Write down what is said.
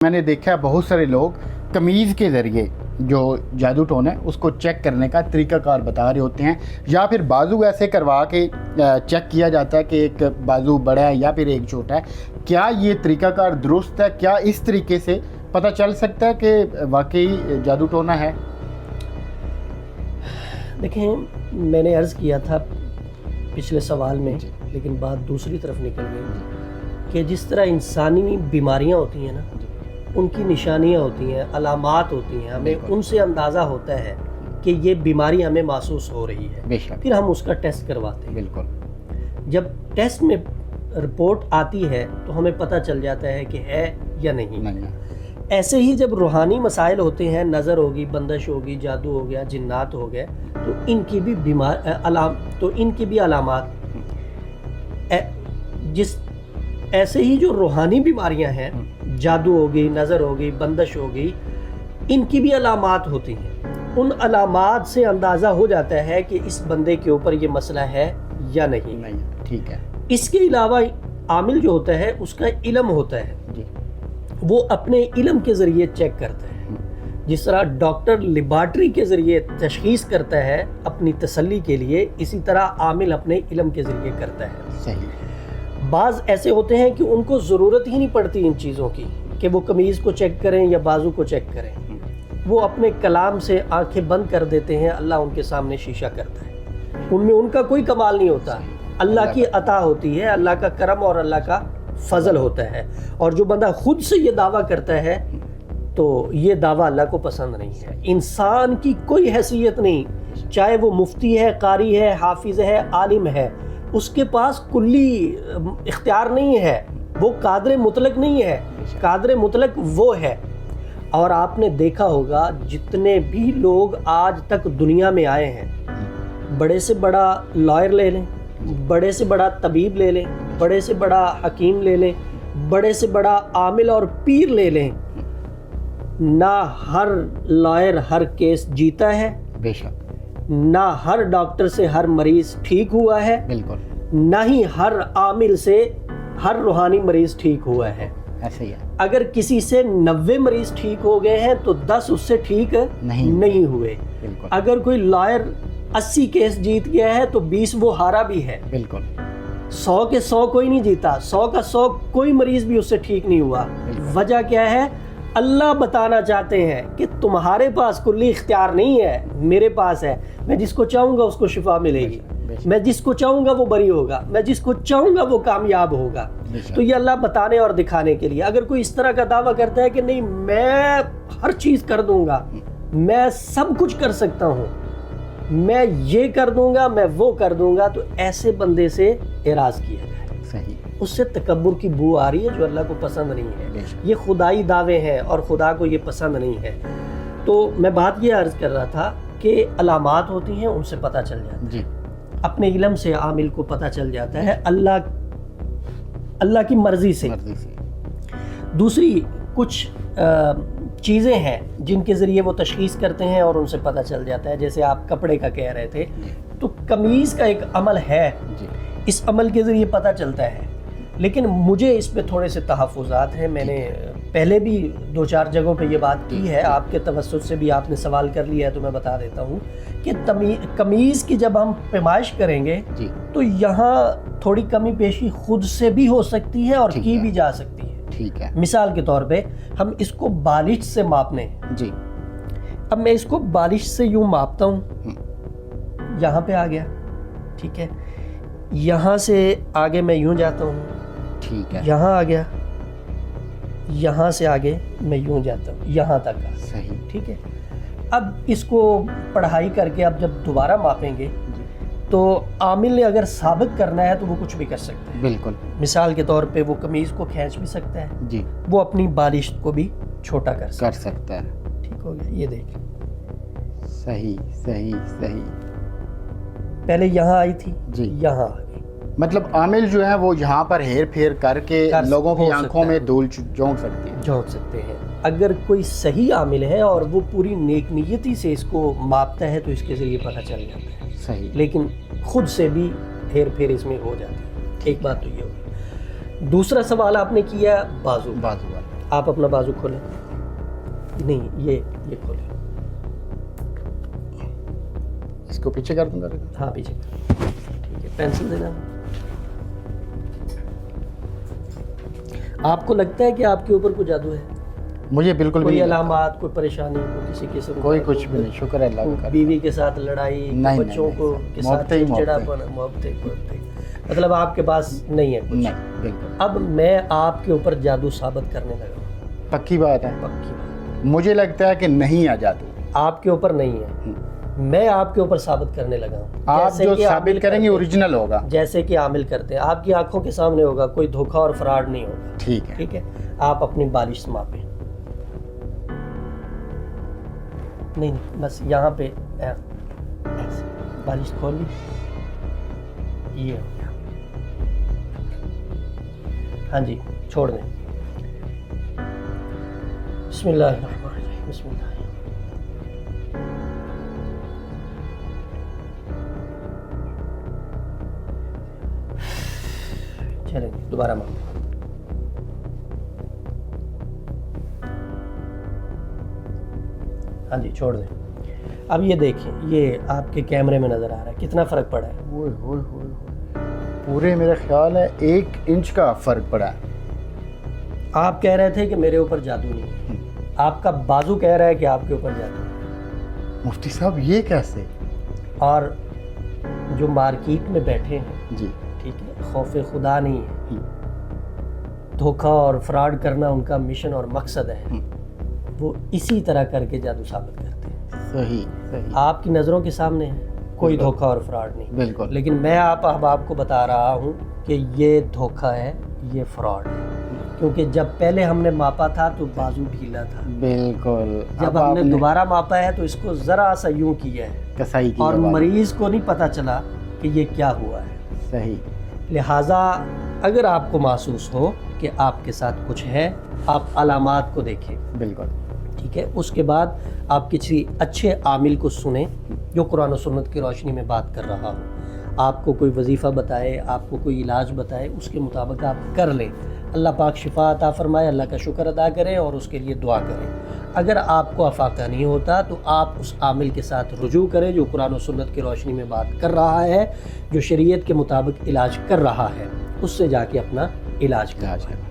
میں نے دیکھا ہے بہت سارے لوگ تمیز کے ذریعے جو جادو ٹون ہے اس کو چیک کرنے کا طریقہ کار بتا رہے ہوتے ہیں، یا پھر بازو ایسے کروا کے چیک کیا جاتا ہے کہ ایک بازو بڑا ہے یا پھر ایک چھوٹا ہے۔ کیا یہ طریقہ کار درست ہے؟ کیا اس طریقے سے پتہ چل سکتا ہے کہ واقعی جادو ٹونا ہے؟ دیکھیں، میں نے عرض کیا تھا پچھلے سوال میں، لیکن بات دوسری طرف نکل گئی کہ جس طرح انسانی بیماریاں ہوتی ہیں نا، ان کی نشانیاں ہوتی ہیں، علامات ہوتی ہیں، ہمیں ان سے اندازہ ہوتا ہے کہ یہ بیماری ہمیں محسوس ہو رہی ہے، پھر ہم اس کا ٹیسٹ کرواتے ہیں۔ بالکل، جب ٹیسٹ میں رپورٹ آتی ہے تو ہمیں پتہ چل جاتا ہے کہ ہے یا نہیں۔ ایسے ہی جب روحانی مسائل ہوتے ہیں، نظر ہوگی، بندش ہوگی، جادو ہو گیا، جنات ہو گئے، تو ان کی بھی علامات ایسے ہی جو روحانی بیماریاں ہیں، جادو ہوگی، نظر ہوگی، بندش ہوگی، ان کی بھی علامات ہوتی ہیں۔ ان علامات سے اندازہ ہو جاتا ہے کہ اس بندے کے اوپر یہ مسئلہ ہے یا نہیں۔ ٹھیک ہے۔ اس کے علاوہ عامل جو ہوتا ہے اس کا علم ہوتا ہے، وہ اپنے علم کے ذریعے چیک کرتا ہے۔ جس طرح ڈاکٹر لیبارٹری کے ذریعے تشخیص کرتا ہے اپنی تسلی کے لیے، اسی طرح عامل اپنے علم کے ذریعے کرتا ہے۔ صحیح۔ بعض ایسے ہوتے ہیں کہ ان کو ضرورت ہی نہیں پڑتی ان چیزوں کی کہ وہ قمیض کو چیک کریں یا بازو کو چیک کریں، وہ اپنے کلام سے آنکھیں بند کر دیتے ہیں، اللہ ان کے سامنے شیشہ کرتا ہے، ان میں ان کا کوئی کمال نہیں ہوتا، اللہ کی عطا ہوتی ہے، اللہ کا کرم اور اللہ کا فضل ہوتا ہے۔ اور جو بندہ خود سے یہ دعویٰ کرتا ہے تو یہ دعویٰ اللہ کو پسند نہیں ہے۔ انسان کی کوئی حیثیت نہیں، چاہے وہ مفتی ہے، قاری ہے، حافظ ہے، عالم ہے، اس کے پاس کلی اختیار نہیں ہے، وہ قادر مطلق نہیں ہے۔ قادر مطلق وہ ہے۔ اور آپ نے دیکھا ہوگا جتنے بھی لوگ آج تک دنیا میں آئے ہیں، بڑے سے بڑا لائر لے لیں، بڑے سے بڑا طبیب لے لیں، بڑے سے بڑا حکیم لے لیں، بڑے سے بڑا عامل اور پیر لے لیں، نہ ہر لائر ہر کیس جیتا ہے، بے شک، نہ ہر ڈاکٹر سے ہر مریض ٹھیک ہوا ہے، بالکل، نہ ہی ہر عامل سے ہر روحانی مریض ٹھیک ہوا ہے۔ ایسے ہی ہے۔ اگر کسی سے 90 مریض ٹھیک ہو گئے ہیں تو 10 اس سے ٹھیک نہیں ہوئے۔ بالکل۔ اگر کوئی لائر 80 کیس جیت گیا ہے تو 20 وہ ہارا بھی ہے۔ بالکل۔ 100 کے 100 کوئی نہیں جیتا، 100 کا 100 کوئی مریض بھی اس سے ٹھیک نہیں ہوا۔ وجہ کیا ہے؟ اللہ بتانا چاہتے ہیں کہ تمہارے پاس کلی اختیار نہیں ہے، میرے پاس ہے۔ میں جس کو چاہوں گا اس کو شفا ملے گی، میں جس کو چاہوں گا وہ بری ہوگا، میں جس کو چاہوں گا وہ کامیاب ہوگا۔ تو یہ اللہ بتانے اور دکھانے کے لیے۔ اگر کوئی اس طرح کا دعویٰ کرتا ہے کہ نہیں میں ہر چیز کر دوں گا، میں سب کچھ کر سکتا ہوں، میں یہ کر دوں گا، میں وہ کر دوں گا، تو ایسے بندے سے اعراض کیا جائے۔ صحیح۔ اس سے تکبر کی بو آ رہی ہے جو اللہ کو پسند نہیں ہے۔ یہ خدائی دعوے ہیں اور خدا کو یہ پسند نہیں ہے۔ تو میں بات یہ عرض کر رہا تھا کہ علامات ہوتی ہیں، ان سے پتہ چل جاتا ہے، اپنے علم سے عامل کو پتہ چل جاتا ہے، اللہ کی مرضی سے۔ دوسری کچھ چیزیں ہیں جن کے ذریعے وہ تشخیص کرتے ہیں اور ان سے پتہ چل جاتا ہے، جیسے آپ کپڑے کا کہہ رہے تھے، تو قمیض کا ایک عمل ہے، اس عمل کے ذریعے پتہ چلتا ہے، لیکن مجھے اس پہ تھوڑے سے تحفظات ہیں۔ میں نے پہلے بھی 2-4 جگہوں پہ یہ بات کی ہے، آپ کے توسط سے بھی آپ نے سوال کر لیا ہے تو میں بتا دیتا ہوں کہ قمیض کی جب ہم پیمائش کریں گے تو یہاں تھوڑی کمی پیشی خود سے بھی ہو سکتی ہے اور کی بھی جا سکتی ہے۔ ٹھیک ہے۔ مثال کے طور پہ ہم اس کو بالش سے ماپنے، اب میں اس کو بالش سے یوں ماپتا ہوں، یہاں پہ آ گیا، ٹھیک ہے، یہاں سے آگے میں یوں جاتا ہوں، ٹھیک ہے، یہاں آ گیا، یہاں سے آگے میں یوں جاتا ہوں، یہاں تک آ، صحیح، ٹھیک ہے۔ اب اس کو پڑھائی کر کے اب جب دوبارہ ماپیں گے تو عامل نے اگر ثابت کرنا ہے تو وہ کچھ بھی کر سکتا ہے۔ بالکل۔ مثال کے طور پہ وہ قمیض کو کھینچ بھی سکتا ہے، وہ اپنی بالش کو بھی چھوٹا کر سکتا ہے۔ ٹھیک ہو گیا، یہ دیکھ، صحیح صحیح صحیح۔ پہلے یہاں آئی تھی، یہاں آ گئی۔ مطلب عامل جو ہے وہ یہاں پر ہیر پھیر کر کے لوگوں کی آنکھوں میں دھول جھونک سکتے ہیں۔ اگر کوئی صحیح عامل ہے اور وہ پوری نیک نیتی سے اس کو ماپتا ہے تو اس کے ذریعے پتہ چل جاتا ہے۔ صحیح۔ لیکن خود سے بھی ہیر پھیر اس میں ہو جاتی ہے۔ ایک بات تو یہ ہوگی۔ دوسرا سوال آپ نے کیا بازو۔ آپ اپنا بازو کھولیں. نہیں یہ کھولیں. اس کو پیچھے کر دوں گا. ہاں پیچھے. ٹھیک ہے پینسل دینا. آپ کو لگتا ہے کہ آپ کے اوپر کوئی جادو ہے؟ مجھے بالکل بھی کوئی نہیں. علامات، کوئی پریشانی، کوئی کسی قسم کا، کوئی کچھ بھی نہیں. شکر ہے اللہ کا. بیوی کے ساتھ لڑائی، نہیں، بچوں کو کے ساتھ چڑچڑاپن، محبتیں. مطلب آپ کے پاس نہیں ہے کچھ؟ نہیں بالکل. اب میں آپ کے اوپر جادو ثابت کرنے لگا ہوں. پکی بات ہے. پکی بات. مجھے لگتا ہے کہ نہیں آ جادو آپ کے اوپر نہیں ہے، میں آپ کے اوپر ثابت کرنے لگا ہوں. آپ جیسے جو کہ عامل ثابت کریں گے کرتے- اوریجنل ہوگا. جیسے کہ عامل کرتے ہیں، آپ کی آنکھوں کے سامنے ہوگا، کوئی دھوکہ اور فراڈ نہیں ہوگا. ٹھیک ہے. ٹھیک ہے. آپ اپنی بالش ماپیں. نہیں بس یہاں پہ ایسے بالش کھول لی. یہ ہو گیا. ہاں جی چھوڑ دیں. بسم اللہ الرحمن الرحیم. بسم اللہ. چلیں دوبارہ مانگیں. ہاں جی چھوڑ دیں. اب یہ دیکھیں، یہ آپ کے کیمرے میں نظر آ رہا ہے کتنا فرق پڑا ہے. اوئے ہوئے ہوئے ہوئے. پورے میرا خیال ہے 1 انچ کا فرق پڑا ہے. آپ کہہ رہے تھے کہ میرے اوپر جادو نہیں ہے، آپ کا بازو کہہ رہا ہے کہ آپ کے اوپر جادو ہے. مفتی صاحب یہ کیسے؟ اور جو مارکیٹ میں بیٹھے ہیں، جی ٹھیک ہے، خوف خدا نہیں ہے، دھوکہ اور فراڈ کرنا ان کا مشن اور مقصد ہے، وہ اسی طرح کر کے جادو ثابت کرتے ہیں. صحیح صحیح. آپ کی نظروں کے سامنے ہے، کوئی دھوکہ اور فراڈ نہیں. بالکل. لیکن میں آپ احباب کو بتا رہا ہوں کہ یہ دھوکہ ہے، یہ فراڈ ہے. کیونکہ جب پہلے ہم نے ماپا تھا تو بازو ڈھیلا تھا. بالکل. جب ہم نے دوبارہ ماپا ہے تو اس کو ذرا سا یوں کیا ہے کسائی کی اور ہے. مریض کو نہیں پتہ چلا کہ یہ کیا ہوا ہے. صحیح. لہٰذا اگر آپ کو محسوس ہو کہ آپ کے ساتھ کچھ ہے، آپ علامات کو دیکھیں. بالکل. ٹھیک ہے. اس کے بعد آپ کسی اچھے عامل کو سنیں جو قرآن و سنت کی روشنی میں بات کر رہا ہو. آپ کو کوئی وظیفہ بتائے، آپ کو کوئی علاج بتائے، اس کے مطابق آپ کر لیں. اللہ پاک شفا عطا فرمائے، اللہ کا شکر ادا کریں اور اس کے لیے دعا کریں. اگر آپ کو افاقہ نہیں ہوتا تو آپ اس عامل کے ساتھ رجوع کریں جو قرآن و سنت کی روشنی میں بات کر رہا ہے، جو شریعت کے مطابق علاج کر رہا ہے. اس سے جا کے اپنا علاج کریں.